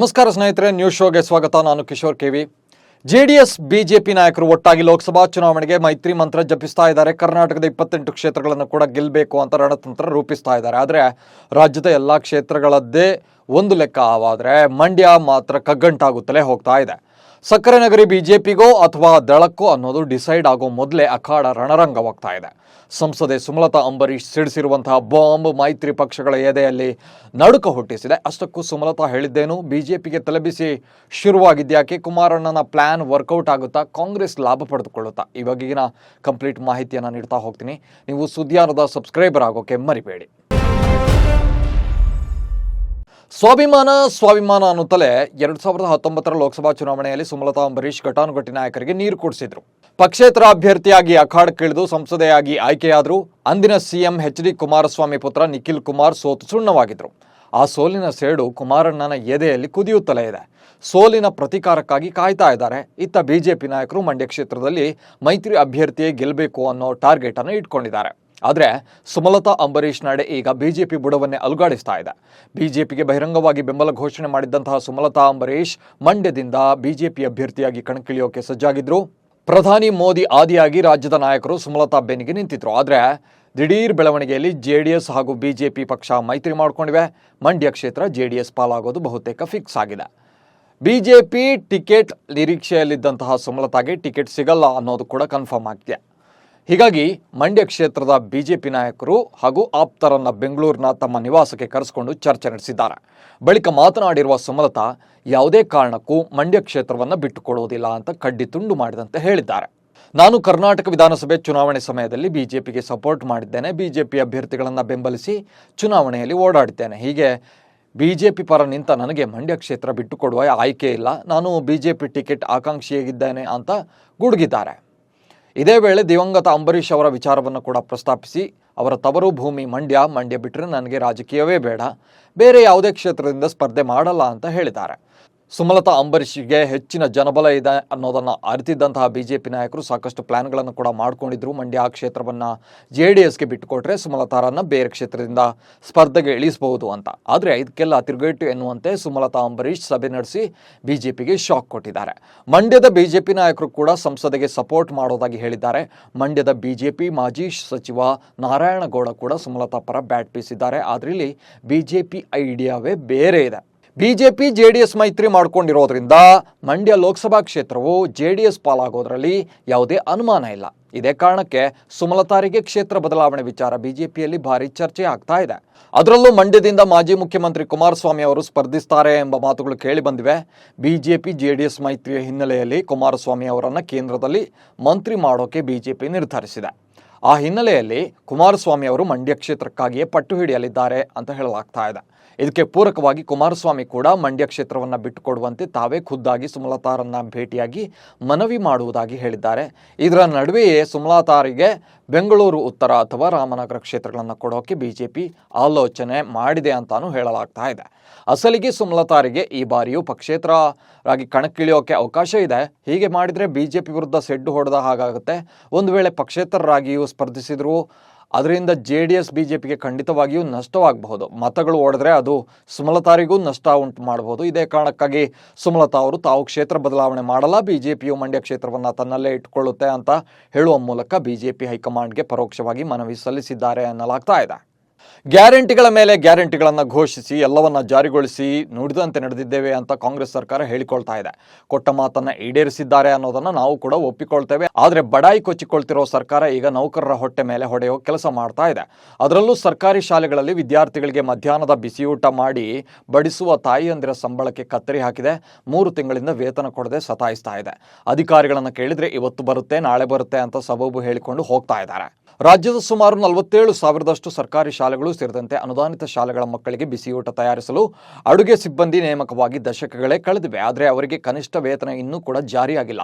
ನಮಸ್ಕಾರ ಸ್ನೇಹಿತರೆ, ನ್ಯೂಸ್ ಶೋಗೆ ಸ್ವಾಗತ. ನಾನು ಕಿಶೋರ್ ಕೆವಿ. ಜೆಡಿಎಸ್ ಬಿಜೆಪಿ ನಾಯಕರು ಒಟ್ಟಾಗಿ ಲೋಕಸಭಾ ಚುನಾವಣೆಗೆ ಮೈತ್ರಿ ಮಂತ್ರ ಜಪಿಸ್ತಾ ಇದ್ದಾರೆ. ಕರ್ನಾಟಕದ 28 ಕ್ಷೇತ್ರಗಳನ್ನು ಕೂಡ ಗೆಲ್ಲಬೇಕು ಅಂತ ರಣತಂತ್ರ ರೂಪಿಸ್ತಾ ಇದ್ದಾರೆ. ಆದರೆ ರಾಜ್ಯದ ಎಲ್ಲ ಕ್ಷೇತ್ರಗಳದ್ದೇ ಒಂದು ಲೆಕ್ಕವಾದರೆ ಮಂಡ್ಯ ಮಾತ್ರ ಕಗ್ಗಂಟಾಗುತ್ತಲೇ ಹೋಗ್ತಾ ಇದೆ. ಸಕ್ಕರೆ ನಗರಿ ಬಿಜೆಪಿಗೋ ಅಥವಾ ದಳಕ್ಕೋ ಅನ್ನೋದು ಡಿಸೈಡ್ ಆಗೋ ಮೊದಲೇ ಅಖಾಡ ರಣರಂಗವಾಗ್ತಾ ಇದೆ. ಸಂಸದೆ ಸುಮಲತಾ ಅಂಬರೀಶ್ ಸಿಡಿಸಿರುವಂತಹ ಬಾಂಬ್ ಮೈತ್ರಿ ಪಕ್ಷಗಳ ಎದೆಯಲ್ಲಿ ನಡುಕ ಹುಟ್ಟಿಸಿದೆ. ಅಷ್ಟಕ್ಕೂ ಸುಮಲತಾ ಹೇಳಿದ್ದೇನು? ಬಿಜೆಪಿಗೆ ತಲೆಬಿಸಿ ಶುರುವಾಗಿದ್ಯಾಕೆ? ಕುಮಾರಣ್ಣನ ಪ್ಲಾನ್ ವರ್ಕೌಟ್ ಆಗುತ್ತಾ? ಕಾಂಗ್ರೆಸ್ ಲಾಭ ಪಡೆದುಕೊಳ್ಳುತ್ತಾ? ಈ ಬಗೆಗಿನ ಕಂಪ್ಲೀಟ್ ಮಾಹಿತಿಯನ್ನು ನೀಡ್ತಾ ಹೋಗ್ತೀನಿ. ನೀವು ಸುದ್ದಿಯಾನದ ಸಬ್ಸ್ಕ್ರೈಬರ್ ಆಗೋಕೆ ಮರಿಬೇಡಿ. ಸ್ವಾಭಿಮಾನ ಅನ್ನುತ್ತಲೇ 2019 ಲೋಕಸಭಾ ಚುನಾವಣೆಯಲ್ಲಿ ಸುಮಲತಾ ಅಂಬರೀಶ್ ಘಟಾನುಘಟಿ ನಾಯಕರಿಗೆ ನೀರು ಕುಡಿಸಿದ್ರು. ಪಕ್ಷೇತರ ಅಭ್ಯರ್ಥಿಯಾಗಿ ಅಖಾಡಕ್ಕಿಳಿದು ಸಂಸದೆಯಾಗಿ ಆಯ್ಕೆಯಾದರು. ಅಂದಿನ ಸಿಎಂ ಎಚ್.ಡಿ. ಕುಮಾರಸ್ವಾಮಿ ಪುತ್ರ ನಿಖಿಲ್ ಕುಮಾರ್ ಸೋತು ಸುಣ್ಣವಾಗಿದ್ರು. ಆ ಸೋಲಿನ ಸೇಡು ಕುಮಾರಣ್ಣನ ಎದೆಯಲ್ಲಿ ಕುದಿಯುತ್ತಲೇ ಇದೆ. ಸೋಲಿನ ಪ್ರತೀಕಾರಕ್ಕಾಗಿ ಕಾಯ್ತಾ ಇದ್ದಾರೆ. ಇತ್ತ ಬಿಜೆಪಿ ನಾಯಕರು ಮಂಡ್ಯ ಕ್ಷೇತ್ರದಲ್ಲಿ ಮೈತ್ರಿ ಅಭ್ಯರ್ಥಿಯೇ ಗೆಲ್ಲಬೇಕು ಅನ್ನೋ ಟಾರ್ಗೆಟ್ ಅನ್ನು ಇಟ್ಕೊಂಡಿದ್ದಾರೆ. ಆದರೆ ಸುಮಲತಾ ಅಂಬರೀಶ್ ನಡೆ ಈಗ ಬಿಜೆಪಿ ಬುಡವನ್ನೇ ಅಲುಗಾಡಿಸ್ತಾ ಇದೆ. ಬಿಜೆಪಿಗೆ ಬಹಿರಂಗವಾಗಿ ಬೆಂಬಲ ಘೋಷಣೆ ಮಾಡಿದ್ದಂತಹ ಸುಮಲತಾ ಅಂಬರೀಶ್ ಮಂಡ್ಯದಿಂದ ಬಿಜೆಪಿ ಅಭ್ಯರ್ಥಿಯಾಗಿ ಕಣಕ್ಕಿಳಿಯೋಕೆ ಸಜ್ಜಾಗಿದ್ರು. ಪ್ರಧಾನಿ ಮೋದಿ ಆದಿಯಾಗಿ ರಾಜ್ಯದ ನಾಯಕರು ಸುಮಲತಾ ಬೆನ್ನಿಗೆ ನಿಂತಿದ್ರು. ಆದರೆ ದಿಢೀರ್ ಬೆಳವಣಿಗೆಯಲ್ಲಿ ಜೆಡಿಎಸ್ ಹಾಗೂ ಬಿಜೆಪಿ ಪಕ್ಷ ಮೈತ್ರಿ ಮಾಡಿಕೊಂಡಿವೆ. ಮಂಡ್ಯ ಕ್ಷೇತ್ರ ಜೆಡಿಎಸ್ ಪಾಲಾಗೋದು ಬಹುತೇಕ ಫಿಕ್ಸ್ ಆಗಿದೆ. ಬಿಜೆಪಿ ಟಿಕೆಟ್ ನಿರೀಕ್ಷೆಯಲ್ಲಿದ್ದಂತಹ ಸುಮಲತಾಗೆ ಟಿಕೆಟ್ ಸಿಗಲ್ಲ ಅನ್ನೋದು ಕೂಡ ಕನ್ಫರ್ಮ್ ಆಗಿದೆ. ಹೀಗಾಗಿ ಮಂಡ್ಯ ಕ್ಷೇತ್ರದ ಬಿಜೆಪಿ ನಾಯಕರು ಹಾಗೂ ಆಪ್ತರನ್ನ ಬೆಂಗಳೂರಿನ ತಮ್ಮ ನಿವಾಸಕ್ಕೆ ಕರೆಸಿಕೊಂಡು ಚರ್ಚೆ ನಡೆಸಿದ್ದಾರೆ. ಬಳಿಕ ಮಾತನಾಡಿರುವ ಸುಮಲತಾ ಯಾವುದೇ ಕಾರಣಕ್ಕೂ ಮಂಡ್ಯ ಕ್ಷೇತ್ರವನ್ನು ಬಿಟ್ಟುಕೊಡುವುದಿಲ್ಲ ಅಂತ ಕಡ್ಡಿ ತುಂಡು ಮಾಡಿದಂತೆ ಹೇಳಿದ್ದಾರೆ. ನಾನು ಕರ್ನಾಟಕ ವಿಧಾನಸಭೆ ಚುನಾವಣೆ ಸಮಯದಲ್ಲಿ ಬಿಜೆಪಿಗೆ ಸಪೋರ್ಟ್ ಮಾಡಿದ್ದೇನೆ. ಬಿಜೆಪಿ ಅಭ್ಯರ್ಥಿಗಳನ್ನು ಬೆಂಬಲಿಸಿ ಚುನಾವಣೆಯಲ್ಲಿ ಓಡಾಡಿದ್ದೇನೆ. ಹೀಗೆ ಬಿಜೆಪಿ ಪರ ನಿಂತ ನನಗೆ ಮಂಡ್ಯ ಕ್ಷೇತ್ರ ಬಿಟ್ಟುಕೊಡುವ ಆಯ್ಕೆ ಇಲ್ಲ. ನಾನು ಬಿಜೆಪಿ ಟಿಕೆಟ್ ಆಕಾಂಕ್ಷಿಯಾಗಿದ್ದೇನೆ ಅಂತ ಗುಡುಗಿದ್ದಾರೆ. ಇದೇ ವೇಳೆ ದಿವಂಗತ ಅಂಬರೀಶ್ ಅವರ ವಿಚಾರವನ್ನು ಕೂಡ ಪ್ರಸ್ತಾಪಿಸಿ ಅವರ ತವರು ಭೂಮಿ ಮಂಡ್ಯ ಬಿಟ್ಟರೆ ನನಗೆ ರಾಜಕೀಯವೇ ಬೇಡ, ಬೇರೆ ಯಾವುದೇ ಕ್ಷೇತ್ರದಿಂದ ಸ್ಪರ್ಧೆ ಮಾಡಲ್ಲ ಅಂತ ಹೇಳಿದ್ದಾರೆ. ಸುಮಲತಾ ಅಂಬರೀಷ್ಗೆ ಹೆಚ್ಚಿನ ಜನಬಲ ಇದೆ ಅನ್ನೋದನ್ನು ಅರಿತಿದ್ದಂತಹ ಬಿಜೆಪಿ ನಾಯಕರು ಸಾಕಷ್ಟು ಪ್ಲಾನ್ಗಳನ್ನು ಕೂಡ ಮಾಡಿಕೊಂಡಿದ್ರು. ಮಂಡ್ಯ ಕ್ಷೇತ್ರವನ್ನು ಜೆಡಿಎಸ್ಗೆ ಬಿಟ್ಟುಕೊಟ್ರೆ ಸುಮಲತಾರನ್ನ ಬೇರೆ ಕ್ಷೇತ್ರದಿಂದ ಸ್ಪರ್ಧೆಗೆ ಇಳಿಸಬಹುದು ಅಂತ. ಆದರೆ ಇದಕ್ಕೆಲ್ಲ ತಿರುಗೇಟು ಎನ್ನುವಂತೆ ಸುಮಲತಾ ಅಂಬರೀಶ್ ಸಭೆ ನಡೆಸಿ ಬಿಜೆಪಿಗೆ ಶಾಕ್ ಕೊಟ್ಟಿದ್ದಾರೆ. ಮಂಡ್ಯದ ಬಿಜೆಪಿ ನಾಯಕರು ಕೂಡ ಸಂಸದೆಗೆ ಸಪೋರ್ಟ್ ಮಾಡೋದಾಗಿ ಹೇಳಿದ್ದಾರೆ. ಮಂಡ್ಯದ ಬಿಜೆಪಿ ಮಾಜಿ ಸಚಿವ ನಾರಾಯಣಗೌಡ ಕೂಡ ಸುಮಲತಾ ಪರ ಬ್ಯಾಟ್ ಬೀಸಿದ್ದಾರೆ. ಆದರೆ ಇಲ್ಲಿ ಬಿಜೆಪಿ ಐಡಿಯಾವೇ ಬೇರೆ ಇದೆ. ಬಿಜೆಪಿ ಜೆಡಿಎಸ್ ಮೈತ್ರಿ ಮಾಡಿಕೊಂಡಿರೋದ್ರಿಂದ ಮಂಡ್ಯ ಲೋಕಸಭಾ ಕ್ಷೇತ್ರವು ಜೆಡಿಎಸ್ ಪಾಲಾಗೋದ್ರಲ್ಲಿ ಯಾವುದೇ ಅನುಮಾನ ಇಲ್ಲ. ಇದೇ ಕಾರಣಕ್ಕೆ ಸುಮಲತಾರಿಗೆ ಕ್ಷೇತ್ರ ಬದಲಾವಣೆ ವಿಚಾರ ಬಿಜೆಪಿಯಲ್ಲಿ ಭಾರಿ ಚರ್ಚೆ ಆಗ್ತಾ ಇದೆ. ಅದರಲ್ಲೂ ಮಂಡ್ಯದಿಂದ ಮಾಜಿ ಮುಖ್ಯಮಂತ್ರಿ ಕುಮಾರಸ್ವಾಮಿ ಅವರು ಸ್ಪರ್ಧಿಸ್ತಾರೆ ಎಂಬ ಮಾತುಗಳು ಕೇಳಿ ಬಂದಿವೆ. ಬಿಜೆಪಿ ಜೆಡಿಎಸ್ ಮೈತ್ರಿಯ ಹಿನ್ನೆಲೆಯಲ್ಲಿ ಕುಮಾರಸ್ವಾಮಿ ಅವರನ್ನು ಕೇಂದ್ರದಲ್ಲಿ ಮಂತ್ರಿ ಮಾಡೋಕೆ ಬಿಜೆಪಿ ನಿರ್ಧರಿಸಿದೆ. ಆ ಹಿನ್ನೆಲೆಯಲ್ಲಿ ಕುಮಾರಸ್ವಾಮಿ ಅವರು ಮಂಡ್ಯ ಕ್ಷೇತ್ರಕ್ಕಾಗಿಯೇ ಪಟ್ಟು ಹಿಡಿಯಲಿದ್ದಾರೆ ಅಂತ ಹೇಳಲಾಗ್ತಾ ಇದೆ. ಇದಕ್ಕೆ ಪೂರಕವಾಗಿ ಕುಮಾರಸ್ವಾಮಿ ಕೂಡ ಮಂಡ್ಯ ಕ್ಷೇತ್ರವನ್ನು ಬಿಟ್ಟುಕೊಡುವಂತೆ ತಾವೇ ಖುದ್ದಾಗಿ ಸುಮಲತಾರನ್ನ ಭೇಟಿಯಾಗಿ ಮನವಿ ಮಾಡುವುದಾಗಿ ಹೇಳಿದ್ದಾರೆ. ಇದರ ನಡುವೆಯೇ ಸುಮಲತಾರಿಗೆ ಬೆಂಗಳೂರು ಉತ್ತರ ಅಥವಾ ರಾಮನಗರ ಕ್ಷೇತ್ರಗಳನ್ನು ಕೊಡೋಕೆ ಬಿಜೆಪಿ ಆಲೋಚನೆ ಮಾಡಿದೆ ಅಂತಾನೂ ಹೇಳಲಾಗ್ತಾ ಇದೆ. ಅಸಲಿಗೆ ಸುಮಲತಾರಿಗೆ ಈ ಬಾರಿಯೂ ಪಕ್ಷೇತರರಾಗಿ ಕಣಕ್ಕಿಳಿಯೋಕೆ ಅವಕಾಶ ಇದೆ. ಹೀಗೆ ಮಾಡಿದರೆ ಬಿಜೆಪಿ ವಿರುದ್ಧ ಸೆಡ್ಡು ಹೊಡೆದ ಹಾಗಾಗುತ್ತೆ. ಒಂದು ವೇಳೆ ಪಕ್ಷೇತರರಾಗಿಯೂ ಸ್ಪರ್ಧಿಸಿದ್ರು ಅದರಿಂದ ಜೆಡಿಎಸ್ ಬಿಜೆಪಿಗೆ ಖಂಡಿತವಾಗಿಯೂ ನಷ್ಟವಾಗಬಹುದು. ಮತಗಳು ಓಡಿದ್ರೆ ಅದು ಸುಮಲತಾರಿಗೂ ನಷ್ಟ ಉಂಟು ಮಾಡಬಹುದು. ಇದೇ ಕಾರಣಕ್ಕಾಗಿ ಸುಮಲತಾ ಅವರು ತಾವು ಕ್ಷೇತ್ರ ಬದಲಾವಣೆ ಮಾಡಲ್ಲ, ಬಿಜೆಪಿಯು ಮಂಡ್ಯ ಕ್ಷೇತ್ರವನ್ನು ತನ್ನಲ್ಲೇ ಇಟ್ಟುಕೊಳ್ಳುತ್ತೆ ಅಂತ ಹೇಳುವ ಮೂಲಕ ಬಿಜೆಪಿ ಹೈಕಮಾಂಡ್ಗೆ ಪರೋಕ್ಷವಾಗಿ ಮನವಿ ಸಲ್ಲಿಸಿದ್ದಾರೆ ಎನ್ನಲಾಗ್ತಾ ಇದೆ. ಗ್ಯಾರಂಟಿಗಳ ಮೇಲೆ ಗ್ಯಾರಂಟಿಗಳನ್ನು ಘೋಷಿಸಿ ಎಲ್ಲವನ್ನ ಜಾರಿಗೊಳಿಸಿ ನುಡಿದಂತೆ ನಡೆದಿದ್ದೇವೆ ಅಂತ ಕಾಂಗ್ರೆಸ್ ಸರ್ಕಾರ ಹೇಳಿಕೊಳ್ತಾ ಇದೆ. ಕೊಟ್ಟ ಮಾತನ್ನ ಈಡೇರಿಸಿದ್ದಾರೆ ಅನ್ನೋದನ್ನ ನಾವು ಕೂಡ ಒಪ್ಪಿಕೊಳ್ತೇವೆ. ಆದರೆ ಬಡಾಯಿ ಕೊಚ್ಚಿಕೊಳ್ತಿರೋ ಸರ್ಕಾರ ಈಗ ನೌಕರರ ಹೊಟ್ಟೆ ಮೇಲೆ ಹೊಡೆಯೋ ಕೆಲಸ ಮಾಡ್ತಾ ಇದೆ. ಅದರಲ್ಲೂ ಸರ್ಕಾರಿ ಶಾಲೆಗಳಲ್ಲಿ ವಿದ್ಯಾರ್ಥಿಗಳಿಗೆ ಮಧ್ಯಾಹ್ನದ ಬಿಸಿಯೂಟ ಮಾಡಿ ಬಡಿಸುವ ತಾಯಿಯಂದಿರ ಸಂಬಳಕ್ಕೆ ಕತ್ತರಿ ಹಾಕಿದೆ. 3 ತಿಂಗಳಿಂದ ವೇತನ ಕೊಡದೆ ಸತಾಯಿಸ್ತಾ ಇದೆ. ಅಧಿಕಾರಿಗಳನ್ನು ಕೇಳಿದ್ರೆ ಇವತ್ತು ಬರುತ್ತೆ ನಾಳೆ ಬರುತ್ತೆ ಅಂತ ಸಬೂಬು ಹೇಳಿಕೊಂಡು ಹೋಗ್ತಾ ಇದ್ದಾರೆ. ರಾಜ್ಯದ ಸುಮಾರು 47,000 ಸರ್ಕಾರಿ ಶಾಲೆಗಳು ಸೇರಿದಂತೆ ಅನುದಾನಿತ ಶಾಲೆಗಳ ಮಕ್ಕಳಿಗೆ ಬಿಸಿಯೂಟ ತಯಾರಿಸಲು ಅಡುಗೆ ಸಿಬ್ಬಂದಿ ನೇಮಕವಾಗಿ ದಶಕಗಳೇ ಕಳೆದಿವೆ. ಆದರೆ ಅವರಿಗೆ ಕನಿಷ್ಠ ವೇತನ ಇನ್ನೂ ಕೂಡ ಜಾರಿಯಾಗಿಲ್ಲ.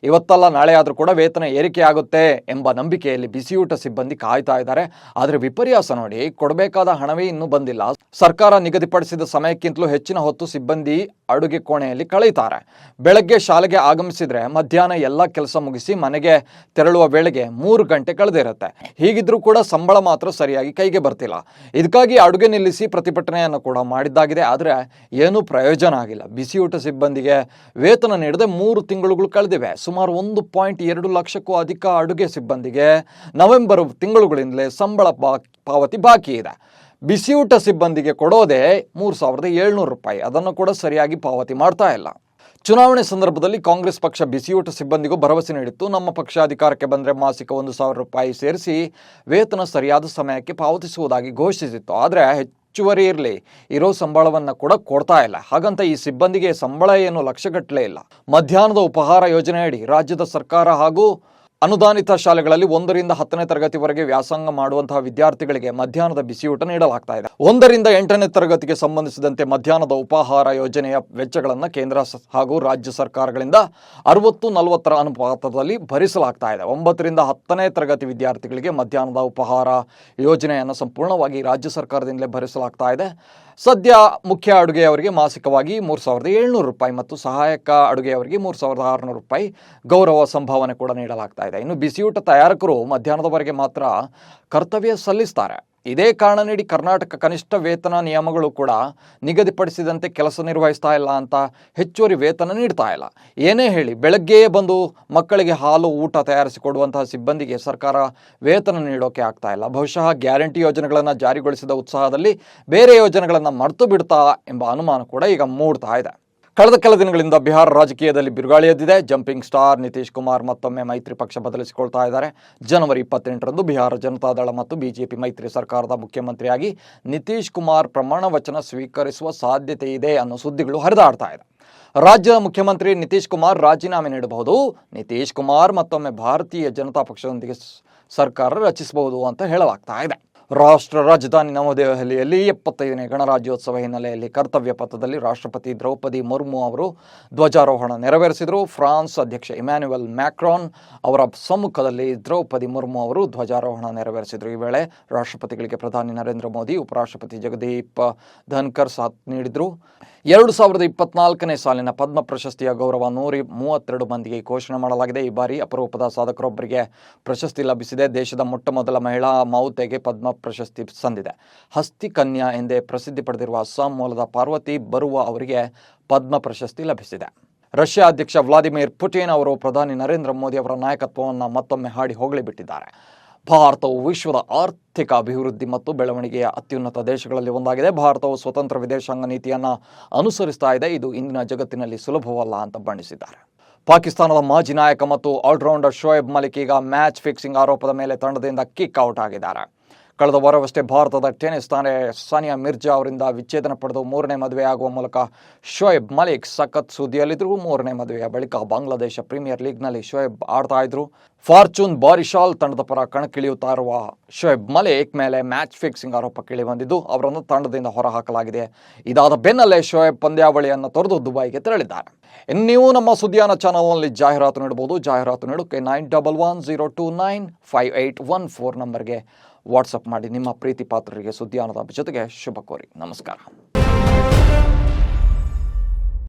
ಇವತ್ತಲ್ಲ ನಾಳೆ ಆದರೂ ಕೂಡ ವೇತನ ಏರಿಕೆಯಾಗುತ್ತೆ ಎಂಬ ನಂಬಿಕೆಯಲ್ಲಿ ಬಿಸಿಯೂಟ ಸಿಬ್ಬಂದಿ ಕಾಯ್ತಾ ಇದ್ದಾರೆ. ಆದರೆ ವಿಪರ್ಯಾಸ ನೋಡಿ, ಕೊಡಬೇಕಾದ ಹಣವೇ ಇನ್ನೂ ಬಂದಿಲ್ಲ. ಸರ್ಕಾರ ನಿಗದಿಪಡಿಸಿದ ಸಮಯಕ್ಕಿಂತಲೂ ಹೆಚ್ಚಿನ ಹೊತ್ತು ಸಿಬ್ಬಂದಿ ಅಡುಗೆ ಕೋಣೆಯಲ್ಲಿ ಕಳೆಯುತ್ತಾರೆ. ಬೆಳಗ್ಗೆ ಶಾಲೆಗೆ ಆಗಮಿಸಿದ್ರೆ ಮಧ್ಯಾಹ್ನ ಎಲ್ಲ ಕೆಲಸ ಮುಗಿಸಿ ಮನೆಗೆ ತೆರಳುವ ವೇಳೆಗೆ 3 ಗಂಟೆ ಕಳೆದಿರುತ್ತೆ. ಹೀಗಿದ್ರೂ ಕೂಡ ಸಂಬಳ ಮಾತ್ರ ಸರಿಯಾಗಿ ಕೈಗೆ ಬರ್ತಿಲ್ಲ. ಇದಕ್ಕಾಗಿ ಅಡುಗೆ ನಿಲ್ಲಿಸಿ ಪ್ರತಿಭಟನೆಯನ್ನು ಕೂಡ ಮಾಡಿದ್ದಾಗಿದೆ. ಆದರೆ ಏನೂ ಪ್ರಯೋಜನ ಆಗಿಲ್ಲ. ಬಿಸಿಯೂಟ ಸಿಬ್ಬಂದಿಗೆ ವೇತನ ನೀಡದೆ 3 ತಿಂಗಳುಗಳು ಕಳೆದಿವೆ. ಸುಮಾರು 1.2 ಲಕ್ಷಕ್ಕೂ ಅಧಿಕ ಅಡುಗೆ ಸಿಬ್ಬಂದಿಗೆ ನವೆಂಬರ್ ತಿಂಗಳುಗಳಿಂದಲೇ ಸಂಬಳ ಪಾವತಿ ಬಾಕಿ ಇದೆ. ಬಿಸಿಯೂಟ ಸಿಬ್ಬಂದಿಗೆ ಕೊಡೋದೇ 3,700 ರೂಪಾಯಿ. ಅದನ್ನು ಕೂಡ ಸರಿಯಾಗಿ ಪಾವತಿ ಮಾಡ್ತಾ ಇಲ್ಲ. ಚುನಾವಣೆ ಸಂದರ್ಭದಲ್ಲಿ ಕಾಂಗ್ರೆಸ್ ಪಕ್ಷ ಬಿಸಿಯೂಟ ಸಿಬ್ಬಂದಿಗೂ ಭರವಸೆ ನೀಡಿತ್ತು. ನಮ್ಮ ಪಕ್ಷ ಅಧಿಕಾರಕ್ಕೆ ಬಂದರೆ ಮಾಸಿಕ 1,000 ರೂಪಾಯಿ ಸೇರಿಸಿ ವೇತನ ಸರಿಯಾದ ಸಮಯಕ್ಕೆ ಪಾವತಿಸುವುದಾಗಿ ಘೋಷಿಸಿತ್ತು. ಆದರೆ ಹೆಚ್ಚುವರಿ ಇರೋ ಸಂಬಳವನ್ನು ಕೂಡ ಕೊಡ್ತಾ ಇಲ್ಲ. ಹಾಗಂತ ಈ ಸಿಬ್ಬಂದಿಗೆ ಸಂಬಳ ಏನು ಲಕ್ಷಗಟ್ಟಲೆ ಇಲ್ಲ. ಮಧ್ಯಾಹ್ನದ ಉಪಹಾರ ಯೋಜನೆಯಡಿ ರಾಜ್ಯದ ಸರ್ಕಾರ ಹಾಗೂ ಅನುದಾನಿತ ಶಾಲೆಗಳಲ್ಲಿ 1ರಿಂದ 10ನೇ ತರಗತಿವರೆಗೆ ವ್ಯಾಸಂಗ ಮಾಡುವಂತಹ ವಿದ್ಯಾರ್ಥಿಗಳಿಗೆ ಮಧ್ಯಾಹ್ನದ ಬಿಸಿಯೂಟ ನೀಡಲಾಗ್ತಾ ಇದೆ. 1ರಿಂದ 8ನೇ ತರಗತಿಗೆ ಸಂಬಂಧಿಸಿದಂತೆ ಮಧ್ಯಾಹ್ನದ ಉಪಹಾರ ಯೋಜನೆಯ ವೆಚ್ಚಗಳನ್ನು ಕೇಂದ್ರ ಹಾಗೂ ರಾಜ್ಯ ಸರ್ಕಾರಗಳಿಂದ 60-40 ಅನುಪಾತದಲ್ಲಿ ಭರಿಸಲಾಗ್ತಾ ಇದೆ. 9ರಿಂದ 10ನೇ ತರಗತಿ ವಿದ್ಯಾರ್ಥಿಗಳಿಗೆ ಮಧ್ಯಾಹ್ನದ ಉಪಹಾರ ಯೋಜನೆಯನ್ನು ಸಂಪೂರ್ಣವಾಗಿ ರಾಜ್ಯ ಸರ್ಕಾರದಿಂದಲೇ ಭರಿಸಲಾಗ್ತಾ ಇದೆ. ಸದ್ಯ ಮುಖ್ಯ ಅಡುಗೆಯವರಿಗೆ ಮಾಸಿಕವಾಗಿ 3,700 ರೂಪಾಯಿ ಮತ್ತು ಸಹಾಯಕ ಅಡುಗೆಯವರಿಗೆ 3,600 ರೂಪಾಯಿ ಗೌರವ ಸಂಭಾವನೆ ಕೂಡ ನೀಡಲಾಗ್ತಾ ಇದೆ. ಇನ್ನು ಬಿಸಿಯೂಟ ತಯಾರಕರು ಮಧ್ಯಾಹ್ನದವರೆಗೆ ಮಾತ್ರ ಕರ್ತವ್ಯ ಸಲ್ಲಿಸ್ತಾರೆ. ಇದೇ ಕಾರಣ ನೀಡಿ ಕರ್ನಾಟಕ ಕನಿಷ್ಠ ವೇತನ ನಿಯಮಗಳು ಕೂಡ ನಿಗದಿಪಡಿಸಿದಂತೆ ಕೆಲಸ ನಿರ್ವಹಿಸ್ತಾ ಇಲ್ಲ ಅಂತ ಹೆಚ್ಚುವರಿ ವೇತನ ನೀಡ್ತಾ ಇಲ್ಲ. ಏನೇ ಹೇಳಿ ಬೆಳಗ್ಗೆಯೇ ಬಂದು ಮಕ್ಕಳಿಗೆ ಹಾಲು ಊಟ ತಯಾರಿಸಿಕೊಡುವಂತಹ ಸಿಬ್ಬಂದಿಗೆ ಸರ್ಕಾರ ವೇತನ ನೀಡೋಕೆ ಆಗ್ತಾ ಇಲ್ಲ. ಬಹುಶಃ ಗ್ಯಾರಂಟಿ ಯೋಜನೆಗಳನ್ನು ಜಾರಿಗೊಳಿಸಿದ ಉತ್ಸಾಹದಲ್ಲಿ ಬೇರೆ ಯೋಜನೆಗಳನ್ನು ಮರೆತು ಬಿಡ್ತಾ ಎಂಬ ಅನುಮಾನ ಕೂಡ ಈಗ ಮೂಡ್ತಾ ಇದೆ. ಕಳೆದ ಕೆಲ ದಿನಗಳಿಂದ ಬಿಹಾರ ರಾಜಕೀಯದಲ್ಲಿ ಬಿರುಗಾಳಿ ಎದ್ದಿದೆ. ಜಂಪಿಂಗ್ ಸ್ಟಾರ್ ನಿತೀಶ್ ಕುಮಾರ್ ಮತ್ತೊಮ್ಮೆ ಮೈತ್ರಿ ಪಕ್ಷ ಬದಲಿಸಿಕೊಳ್ತಾ ಇದ್ದಾರೆ. ಜನವರಿ 28ರಂದು ಬಿಹಾರ ಜನತಾದಳ ಮತ್ತು ಬಿಜೆಪಿ ಮೈತ್ರಿ ಸರ್ಕಾರದ ಮುಖ್ಯಮಂತ್ರಿಯಾಗಿ ನಿತೀಶ್ ಕುಮಾರ್ ಪ್ರಮಾಣ ವಚನ ಸ್ವೀಕರಿಸುವ ಸಾಧ್ಯತೆ ಇದೆ ಅನ್ನೋ ಸುದ್ದಿಗಳು ಹರಿದಾಡ್ತಾ ಇದೆ. ರಾಜ್ಯದ ಮುಖ್ಯಮಂತ್ರಿ ನಿತೀಶ್ ಕುಮಾರ್ ರಾಜೀನಾಮೆ ನೀಡಬಹುದು. ನಿತೀಶ್ ಕುಮಾರ್ ಮತ್ತೊಮ್ಮೆ ಭಾರತೀಯ ಜನತಾ ಪಕ್ಷದೊಂದಿಗೆ ಸರ್ಕಾರ ರಚಿಸಬಹುದು ಅಂತ ಹೇಳಲಾಗ್ತಾ ಇದೆ. ರಾಷ್ಟ್ರ ರಾಜಧಾನಿ ನವದೆಹಲಿಯಲ್ಲಿ 75ನೇ ಗಣರಾಜ್ಯೋತ್ಸವ ಹಿನ್ನೆಲೆಯಲ್ಲಿ ಕರ್ತವ್ಯ ಪಥದಲ್ಲಿ ರಾಷ್ಟ್ರಪತಿ ದ್ರೌಪದಿ ಮುರ್ಮು ಅವರು ಧ್ವಜಾರೋಹಣ ನೆರವೇರಿಸಿದರು. ಫ್ರಾನ್ಸ್ ಅಧ್ಯಕ್ಷ ಇಮ್ಯಾನ್ಯುಯಲ್ ಮ್ಯಾಕ್ರಾನ್ ಅವರ ಸಮ್ಮುಖದಲ್ಲಿ ದ್ರೌಪದಿ ಮುರ್ಮು ಅವರು ಧ್ವಜಾರೋಹಣ ನೆರವೇರಿಸಿದರು. ಈ ವೇಳೆ ರಾಷ್ಟ್ರಪತಿಗಳಿಗೆ ಪ್ರಧಾನಿ ನರೇಂದ್ರ ಮೋದಿ, ಉಪರಾಷ್ಟ್ರಪತಿ ಜಗದೀಪ್ ಧನ್ಕರ್ ಸಾಥ್ ನೀಡಿದರು. 2024ನೇ ಸಾಲಿನ ಪದ್ಮ ಪ್ರಶಸ್ತಿಯ ಗೌರವ 132 ಮಂದಿಗೆ ಘೋಷಣೆ ಮಾಡಲಾಗಿದೆ. ಈ ಬಾರಿ ಅಪರೂಪದ ಸಾಧಕರೊಬ್ಬರಿಗೆ ಪ್ರಶಸ್ತಿ ಲಭಿಸಿದೆ. ದೇಶದ ಮೊಟ್ಟಮೊದಲ ಮಹಿಳಾ ಮೌತೆಗೆ ಪದ್ಮ ಪ್ರಶಸ್ತಿ ಸಂದಿದೆ. ಹಸ್ತಿ ಕನ್ಯಾ ಎಂದೇ ಪ್ರಸಿದ್ಧಿ ಪಡೆದಿರುವ ಅಸ್ಸಾಂ ಮೂಲದ ಪಾರ್ವತಿ ಬರುವಾ ಅವರಿಗೆ ಪದ್ಮ ಪ್ರಶಸ್ತಿ ಲಭಿಸಿದೆ. ರಷ್ಯಾ ಅಧ್ಯಕ್ಷ ವ್ಲಾದಿಮಿರ್ ಪುಟಿನ್ ಅವರು ಪ್ರಧಾನಿ ನರೇಂದ್ರ ಮೋದಿ ಅವರ ನಾಯಕತ್ವವನ್ನು ಮತ್ತೊಮ್ಮೆ ಹಾಡಿ ಹೊಗಳಿಬಿಟ್ಟಿದ್ದಾರೆ. ಭಾರತವು ವಿಶ್ವದ ಆರ್ಥಿಕ ಅಭಿವೃದ್ಧಿ ಮತ್ತು ಬೆಳವಣಿಗೆಯ ಅತ್ಯುನ್ನತ ದೇಶಗಳಲ್ಲಿ ಒಂದಾಗಿದೆ. ಭಾರತವು ಸ್ವತಂತ್ರ ವಿದೇಶಾಂಗ ನೀತಿಯನ್ನು ಅನುಸರಿಸ್ತಾ ಇದೆ. ಇದು ಇಂದಿನ ಜಗತ್ತಿನಲ್ಲಿ ಸುಲಭವಲ್ಲ ಅಂತ ಬಣ್ಣಿಸಿದ್ದಾರೆ. ಪಾಕಿಸ್ತಾನದ ಮಾಜಿ ನಾಯಕ ಮತ್ತು ಆಲ್ರೌಂಡರ್ ಶೋಯಬ್ ಮಲಿಕ್ ಈಗ ಮ್ಯಾಚ್ ಫಿಕ್ಸಿಂಗ್ ಆರೋಪದ ಮೇಲೆ ತಂಡದಿಂದ ಕಿಕ್ ಔಟ್ ಆಗಿದ್ದಾರೆ. ಕಳೆದ ವಾರವಷ್ಟೇ ಭಾರತದ ಟೆನಿಸ್ ತಾರೆ ಸಾನಿಯಾ ಮಿರ್ಜಾ ಅವರಿಂದ ವಿಚ್ಛೇದನ ಪಡೆದು 3ನೇ ಮದುವೆ ಆಗುವ ಮೂಲಕ ಶೋಯಬ್ ಮಲಿಕ್ ಸಖತ್ ಸುದ್ದಿಯಲ್ಲಿದ್ದರು. 3ನೇ ಮದುವೆಯ ಬಳಿಕ ಬಾಂಗ್ಲಾದೇಶ ಪ್ರೀಮಿಯರ್ ಲೀಗ್ನಲ್ಲಿ ಶೋಯಬ್ ಆಡ್ತಾ ಇದ್ರು. ಫಾರ್ಚೂನ್ ಬಾರಿಶಾಲ್ ತಂಡದ ಪರ ಕಣಕ್ಕಿಳಿಯುತ್ತಾ ಇರುವ ಶೋಯಬ್ ಮಲಿಕ್ ಮೇಲೆ ಮ್ಯಾಚ್ ಫಿಕ್ಸಿಂಗ್ ಆರೋಪ ಕೇಳಿಬಂದಿದ್ದು ಅವರನ್ನು ತಂಡದಿಂದ ಹೊರಹಾಕಲಾಗಿದೆ. ಇದಾದ ಬೆನ್ನಲ್ಲೇ ಶೋಯಬ್ ಪಂದ್ಯಾವಳಿಯನ್ನು ತೊರೆದು ದುಬೈಗೆ ತೆರಳಿದ್ದಾರೆ. ಇನ್ನು ನೀವು ನಮ್ಮ ಸುದ್ದಿಯಾನ ಚಾನಲ್ನಲ್ಲಿ ಜಾಹೀರಾತು ನೀಡಬಹುದು. ಜಾಹೀರಾತು ನೀಡೋಕ್ಕೆ 9110295814 ನಂಬರ್ಗೆ ವಾಟ್ಸಪ್ ಮಾಡಿ. ನಿಮ್ಮ ಪ್ರೀತಿ ಪಾತ್ರರಿಗೆ ಸುದ್ದಿಯಾನದ ಜೊತೆಗೆ ಶುಭ ಕೋರಿ. ನಮಸ್ಕಾರ.